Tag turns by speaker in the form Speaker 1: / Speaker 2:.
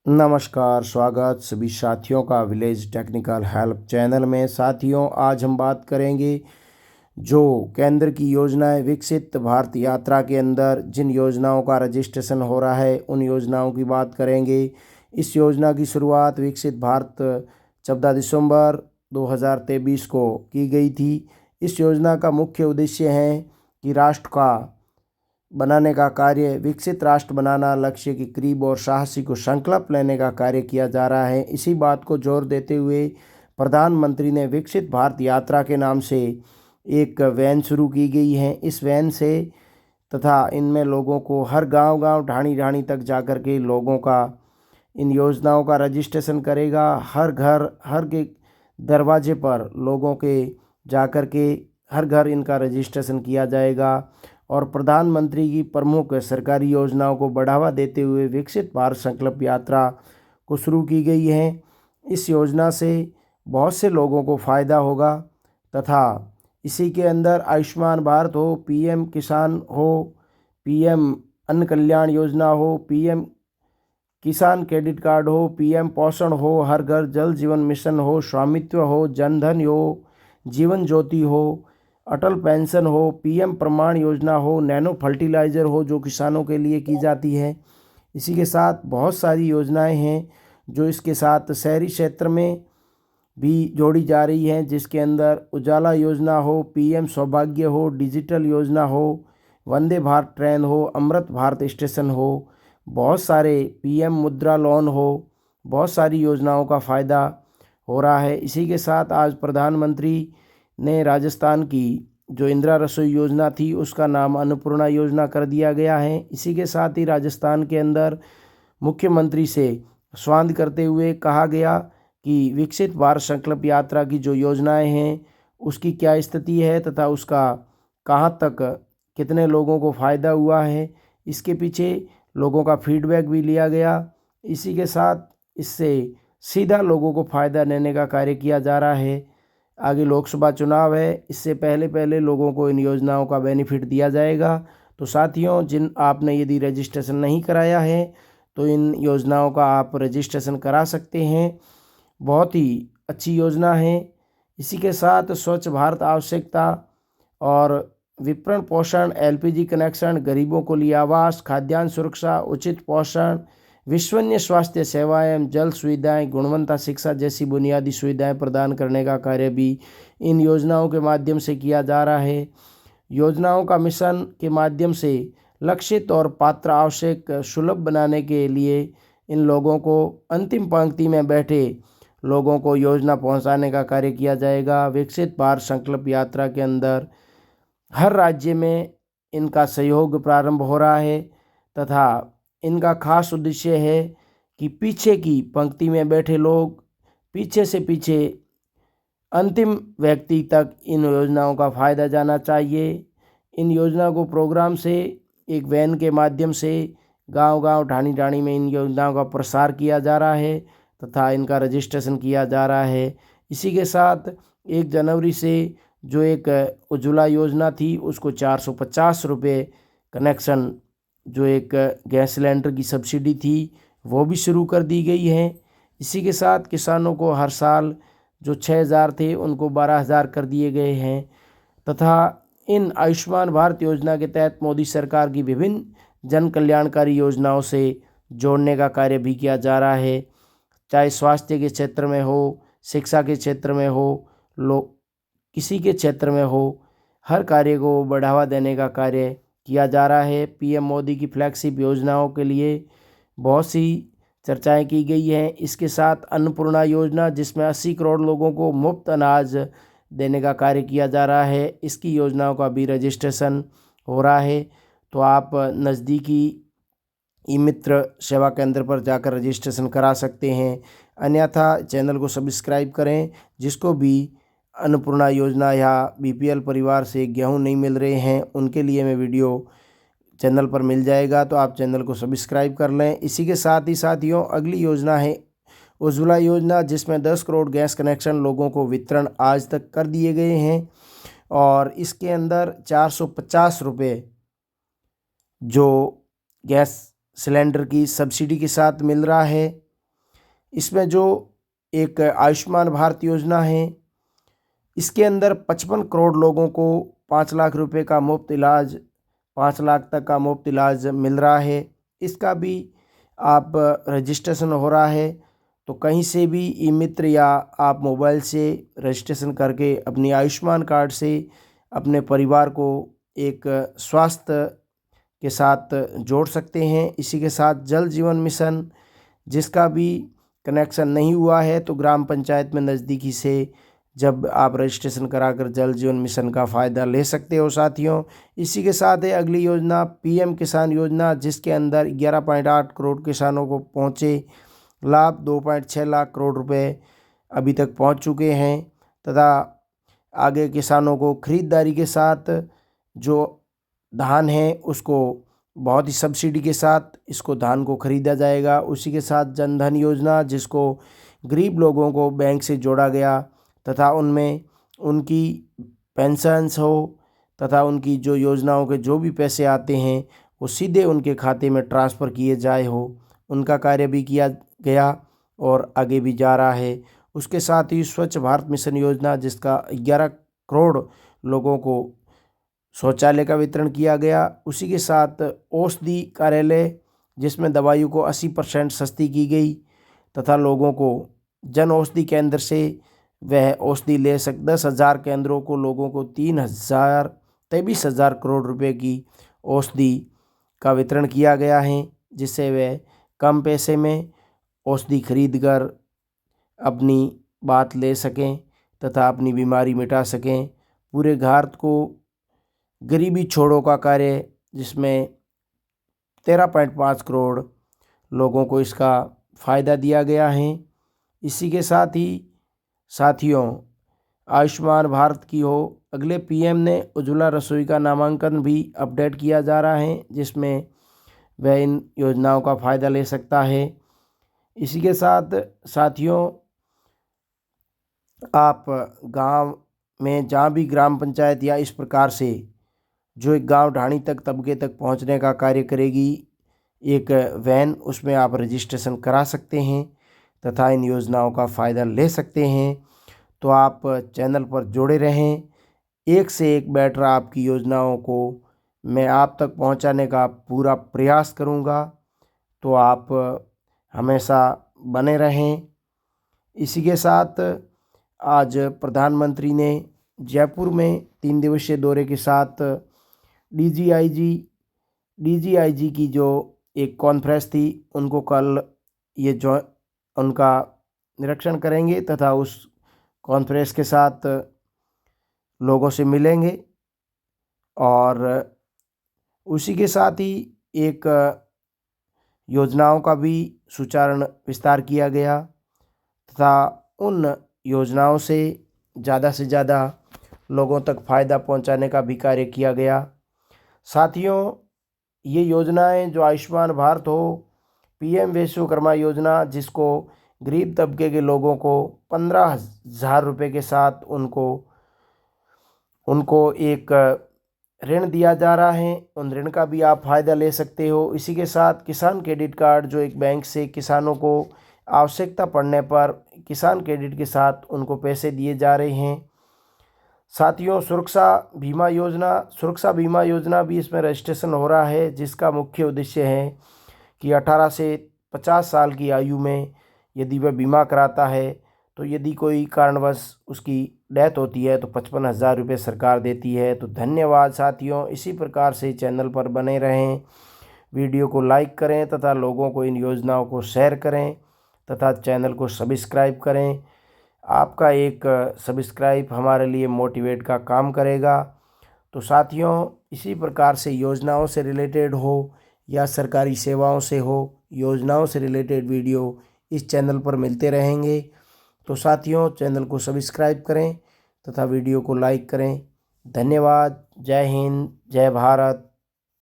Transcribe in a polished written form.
Speaker 1: नमस्कार, स्वागत सभी साथियों का विलेज टेक्निकल हेल्प चैनल में। साथियों, आज हम बात करेंगे जो केंद्र की योजनाएं विकसित भारत यात्रा के अंदर जिन योजनाओं का रजिस्ट्रेशन हो रहा है उन योजनाओं की बात करेंगे। इस योजना की शुरुआत विकसित भारत 14 दिसंबर 2023 को की गई थी। इस योजना का मुख्य उद्देश्य है कि राष्ट्र का बनाने का कार्य, विकसित राष्ट्र बनाना लक्ष्य के करीब और साहसी को संकल्प लेने का कार्य किया जा रहा है। इसी बात को जोर देते हुए प्रधानमंत्री ने विकसित भारत यात्रा के नाम से एक वैन शुरू की गई है। इस वैन से तथा इनमें लोगों को हर गांव-गांव, ढाणी-ढाणी तक जाकर के लोगों का इन योजनाओं का रजिस्ट्रेशन करेगा। हर घर, हर के दरवाजे पर लोगों के जाकर के हर घर इनका रजिस्ट्रेशन किया जाएगा। और प्रधानमंत्री की प्रमुख सरकारी योजनाओं को बढ़ावा देते हुए विकसित भारत संकल्प यात्रा को शुरू की गई है। इस योजना से बहुत से लोगों को फ़ायदा होगा तथा इसी के अंदर आयुष्मान भारत हो, पीएम किसान हो, पीएम अन्न कल्याण योजना हो, पीएम किसान क्रेडिट कार्ड हो, पीएम पोषण हो, हर घर जल जीवन मिशन हो, स्वामित्व हो, जनधन हो, जीवन ज्योति हो, अटल पेंशन हो, पीएम प्रमाण योजना हो, नैनो फर्टिलाइज़र हो जो किसानों के लिए की जाती है। इसी के साथ बहुत सारी योजनाएं हैं जो इसके साथ शहरी क्षेत्र में भी जोड़ी जा रही हैं, जिसके अंदर उजाला योजना हो, पीएम सौभाग्य हो, डिजिटल योजना हो, वंदे भारत ट्रेन हो, अमृत भारत स्टेशन हो, बहुत सारे पीएम मुद्रा लोन हो, बहुत सारी योजनाओं का फ़ायदा हो रहा है। इसी के साथ आज प्रधानमंत्री ने राजस्थान की जो इंदिरा रसोई योजना थी उसका नाम अन्नपूर्णा योजना कर दिया गया है। इसी के साथ ही राजस्थान के अंदर मुख्यमंत्री से संवाद करते हुए कहा गया कि विकसित भारत संकल्प यात्रा की जो योजनाएं हैं उसकी क्या स्थिति है तथा उसका कहाँ तक कितने लोगों को फ़ायदा हुआ है, इसके पीछे लोगों का फीडबैक भी लिया गया। इसी के साथ इससे सीधा लोगों को फ़ायदा देने का कार्य किया जा रहा है। आगे लोकसभा चुनाव है, इससे पहले लोगों को इन योजनाओं का बेनिफिट दिया जाएगा। तो साथियों, जिन आपने यदि रजिस्ट्रेशन नहीं कराया है तो इन योजनाओं का आप रजिस्ट्रेशन करा सकते हैं। बहुत ही अच्छी योजना है। इसी के साथ स्वच्छ भारत आवश्यकता और विपणन पोषण, एलपीजी कनेक्शन, गरीबों को लिए आवास, खाद्यान्न सुरक्षा, उचित पोषण, विश्वसनीय स्वास्थ्य सेवाएं, जल सुविधाएं, गुणवत्ता शिक्षा जैसी बुनियादी सुविधाएं प्रदान करने का कार्य भी इन योजनाओं के माध्यम से किया जा रहा है। योजनाओं का मिशन के माध्यम से लक्षित और पात्र आवश्यक सुलभ बनाने के लिए इन लोगों को, अंतिम पंक्ति में बैठे लोगों को योजना पहुंचाने का कार्य किया जाएगा। विकसित भारत संकल्प यात्रा के अंदर हर राज्य में इनका सहयोग प्रारंभ हो रहा है तथा इनका खास उद्देश्य है कि पीछे की पंक्ति में बैठे लोग, पीछे से पीछे अंतिम व्यक्ति तक इन योजनाओं का फ़ायदा जाना चाहिए। इन योजना को प्रोग्राम से एक वैन के माध्यम से गांव-गांव, ढाणी-ढाणी में इन योजनाओं का प्रसार किया जा रहा है तथा इनका रजिस्ट्रेशन किया जा रहा है। इसी के साथ 1 जनवरी से जो एक उज्ज्वला योजना थी उसको 450 रुपये कनेक्शन, जो एक गैस सिलेंडर की सब्सिडी थी वो भी शुरू कर दी गई है। इसी के साथ किसानों को हर साल जो 6,000 थे उनको 12,000 कर दिए गए हैं तथा इन आयुष्मान भारत योजना के तहत मोदी सरकार की विभिन्न जन कल्याणकारी योजनाओं से जोड़ने का कार्य भी किया जा रहा है। चाहे स्वास्थ्य के क्षेत्र में हो, शिक्षा के क्षेत्र में हो, किसी के क्षेत्र में हो, हर कार्य को बढ़ावा देने का कार्य किया जा रहा है। पीएम मोदी की फ्लैगशिप योजनाओं के लिए बहुत सी चर्चाएं की गई हैं। इसके साथ अन्नपूर्णा योजना, जिसमें 80 करोड़ लोगों को मुफ्त अनाज देने का कार्य किया जा रहा है, इसकी योजनाओं का भी रजिस्ट्रेशन हो रहा है। तो आप नज़दीकी ई मित्र सेवा केंद्र पर जाकर रजिस्ट्रेशन करा सकते हैं। अन्यथा चैनल को सब्सक्राइब करें। जिसको भी अन्नपूर्णा योजना या बीपीएल परिवार से गेहूं नहीं मिल रहे हैं उनके लिए मैं वीडियो चैनल पर मिल जाएगा, तो आप चैनल को सब्सक्राइब कर लें। इसी के साथ ही साथियों, अगली योजना है उज्ज्वला योजना, जिसमें 10 करोड़ गैस कनेक्शन लोगों को वितरण आज तक कर दिए गए हैं और इसके अंदर 450 रुपये जो गैस सिलेंडर की सब्सिडी के साथ मिल रहा है। इसमें जो एक आयुष्मान भारत योजना है, इसके अंदर 55 करोड़ लोगों को 5 लाख रुपए का मुफ्त इलाज, 5 लाख तक का मुफ्त इलाज मिल रहा है। इसका भी आप रजिस्ट्रेशन हो रहा है, तो कहीं से भी ई मित्र या आप मोबाइल से रजिस्ट्रेशन करके अपनी आयुष्मान कार्ड से अपने परिवार को एक स्वास्थ्य के साथ जोड़ सकते हैं। इसी के साथ जल जीवन मिशन, जिसका भी कनेक्शन नहीं हुआ है, तो ग्राम पंचायत में नज़दीकी से जब आप रजिस्ट्रेशन कराकर जल जीवन मिशन का फ़ायदा ले सकते हो साथियों। इसी के साथ है अगली योजना पीएम किसान योजना, जिसके अंदर 11.8 करोड़ किसानों को पहुँचे लाभ, 2.6 लाख करोड़ रुपए अभी तक पहुँच चुके हैं, तथा आगे किसानों को ख़रीदारी के साथ जो धान है उसको बहुत ही सब्सिडी के साथ इसको धान को ख़रीदा जाएगा। उसी के साथ जन धन योजना, जिसको गरीब लोगों को बैंक से जोड़ा गया तथा उनमें उनकी पेंशन्स हो तथा उनकी जो योजनाओं के जो भी पैसे आते हैं वो सीधे उनके खाते में ट्रांसफ़र किए जाए हो, उनका कार्य भी किया गया और आगे भी जा रहा है। उसके साथ ही स्वच्छ भारत मिशन योजना, जिसका 11 करोड़ लोगों को शौचालय का वितरण किया गया। उसी के साथ औषधि कार्यालय, जिसमें दवाइयों को 80% सस्ती की गई तथा लोगों को जन औषधि केंद्र से वह औषधि ले 10,000 केंद्रों को लोगों को 23,000 करोड़ रुपए की औषधि का वितरण किया गया है, जिससे वह कम पैसे में औषधि खरीद कर अपनी बात ले सकें तथा अपनी बीमारी मिटा सकें। पूरे भारत को गरीबी छोड़ो का कार्य, जिसमें 13.5 करोड़ लोगों को इसका फ़ायदा दिया गया है। इसी के साथ ही साथियों, आयुष्मान भारत की हो, अगले पीएम ने उज्ज्वला रसोई का नामांकन भी अपडेट किया जा रहा है, जिसमें वह इन योजनाओं का फ़ायदा ले सकता है। इसी के साथ साथियों, आप गांव में जहां भी ग्राम पंचायत या इस प्रकार से जो एक गांव ढाणी तक तबके तक पहुंचने का कार्य करेगी एक वैन, उसमें आप रजिस्ट्रेशन करा सकते हैं तथा इन योजनाओं का फ़ायदा ले सकते हैं। तो आप चैनल पर जुड़े रहें, एक से एक बेटर आपकी योजनाओं को मैं आप तक पहुंचाने का पूरा प्रयास करूंगा, तो आप हमेशा बने रहें। इसी के साथ आज प्रधानमंत्री ने जयपुर में 3 दिवसीय दौरे के साथ डीजीआईजी की जो एक कॉन्फ्रेंस थी, उनको कल ये उनका निरीक्षण करेंगे तथा उस कॉन्फ्रेंस के साथ लोगों से मिलेंगे। और उसी के साथ ही एक योजनाओं का भी सुचारू विस्तार किया गया तथा उन योजनाओं से ज़्यादा लोगों तक फ़ायदा पहुंचाने का भी कार्य किया गया। साथियों, ये योजनाएं जो आयुष्मान भारत हो, पीएम विश्वकर्मा योजना, जिसको गरीब तबके के लोगों को 15,000 रुपये के साथ उनको एक ऋण दिया जा रहा है, उन ऋण का भी आप फ़ायदा ले सकते हो। इसी के साथ किसान क्रेडिट कार्ड, जो एक बैंक से किसानों को आवश्यकता पड़ने पर किसान क्रेडिट के साथ उनको पैसे दिए जा रहे हैं। साथियों, सुरक्षा बीमा योजना भी इसमें रजिस्ट्रेशन हो रहा है, जिसका मुख्य उद्देश्य है कि 18 से 50 साल की आयु में यदि वह बीमा कराता है, तो यदि कोई कारणवश उसकी डेथ होती है तो 55,000 रुपये सरकार देती है। तो धन्यवाद साथियों, इसी प्रकार से चैनल पर बने रहें, वीडियो को लाइक करें तथा लोगों को इन योजनाओं को शेयर करें तथा चैनल को सब्सक्राइब करें। आपका एक सब्सक्राइब हमारे लिए मोटिवेट का काम करेगा। तो साथियों, इसी प्रकार से योजनाओं से रिलेटेड हो या सरकारी सेवाओं से हो, योजनाओं से रिलेटेड वीडियो इस चैनल पर मिलते रहेंगे। तो साथियों, चैनल को सब्सक्राइब करें तथा वीडियो को लाइक करें। धन्यवाद। जय हिंद, जय भारत।